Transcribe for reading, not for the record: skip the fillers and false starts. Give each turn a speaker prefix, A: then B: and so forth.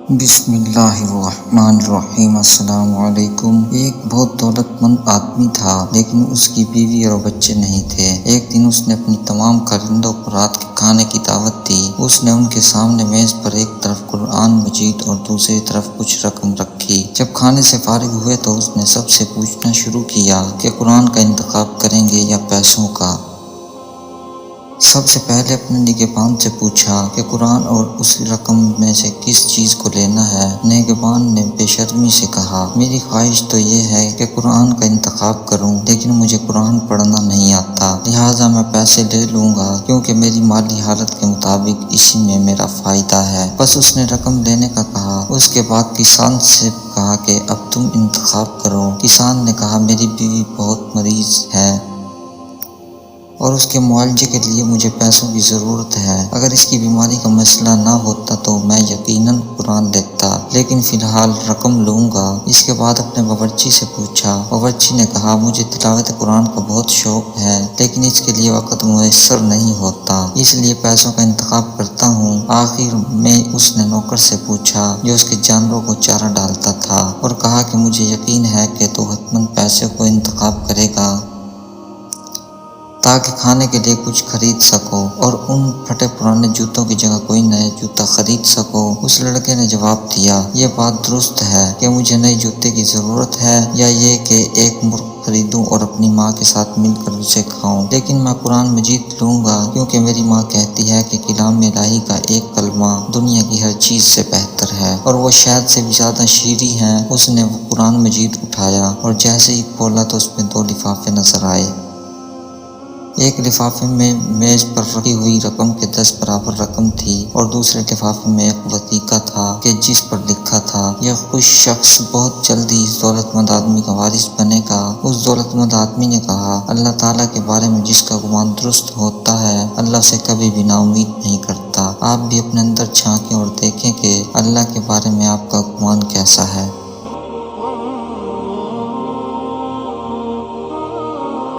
A: بسم اللہ الرحمن الرحیم۔ السلام علیکم۔ ایک بہت دولت مند آدمی تھا، لیکن اس کی بیوی اور بچے نہیں تھے۔ ایک دن اس نے اپنی تمام کارندوں کو رات کے کھانے کی دعوت دی۔ اس نے ان کے سامنے میز پر ایک طرف قرآن مجید اور دوسری طرف کچھ رقم رکھی۔ جب کھانے سے فارغ ہوئے تو اس نے سب سے پوچھنا شروع کیا کہ قرآن کا انتخاب کریں گے یا پیسوں کا۔ سب سے پہلے اپنے نگہبان سے پوچھا کہ قرآن اور اسی رقم میں سے کس چیز کو لینا ہے۔ نگہبان نے بے شرمی سے کہا، میری خواہش تو یہ ہے کہ قرآن کا انتخاب کروں، لیکن مجھے قرآن پڑھنا نہیں آتا، لہٰذا میں پیسے لے لوں گا کیونکہ میری مالی حالت کے مطابق اسی میں میرا فائدہ ہے۔ بس اس نے رقم لینے کا کہا۔ اس کے بعد کسان سے کہا کہ اب تم انتخاب کرو۔ کسان نے کہا، میری بیوی بہت مریض ہے اور اس کے معالجے کے لیے مجھے پیسوں کی ضرورت ہے۔ اگر اس کی بیماری کا مسئلہ نہ ہوتا تو میں یقیناً قرآن لیتا، لیکن فی الحال رقم لوں گا۔ اس کے بعد اپنے باورچی سے پوچھا۔ باورچی نے کہا، مجھے تلاوت قرآن کا بہت شوق ہے، لیکن اس کے لیے وقت میسر نہیں ہوتا، اس لیے پیسوں کا انتخاب کرتا ہوں۔ آخر میں اس نے نوکر سے پوچھا جو اس کے جانوروں کو چارہ ڈالتا تھا، اور کہا کہ مجھے یقین ہے کہ تو حتماً پیسے کو انتخاب کرے گا تاکہ کھانے کے لیے کچھ خرید سکو اور ان پھٹے پرانے جوتوں کی جگہ کوئی نئے جوتا خرید سکو۔ اس لڑکے نے جواب دیا، یہ بات درست ہے کہ مجھے نئے جوتے کی ضرورت ہے، یا یہ کہ ایک مرغ خریدوں اور اپنی ماں کے ساتھ مل کر اسے کھاؤں، لیکن میں قرآن مجید لوں گا کیونکہ میری ماں کہتی ہے کہ کلام الہی کا ایک کلمہ دنیا کی ہر چیز سے بہتر ہے اور وہ شہد سے بھی زیادہ شیریں ہے۔ اس نے وہ قرآن مجید اٹھایا اور جیسے ہی کھولا تو اس میں 2 لفافے نظر آئے۔ ایک لفافے میں میز پر رکھی ہوئی رقم کے 10 برابر رقم تھی اور دوسرے لفافے میں ایک وثیقہ تھا کہ جس پر لکھا تھا، یہ خوش شخص بہت جلد ہی اس دولت مند آدمی کا وارث بنے گا۔ اس دولت مند آدمی نے کہا، اللہ تعالیٰ کے بارے میں جس کا گمان درست ہوتا ہے، اللہ اسے کبھی بھی نا امید نہیں کرتا۔ آپ بھی اپنے اندر جھانکیں اور دیکھیں کہ اللہ کے بارے میں آپ کا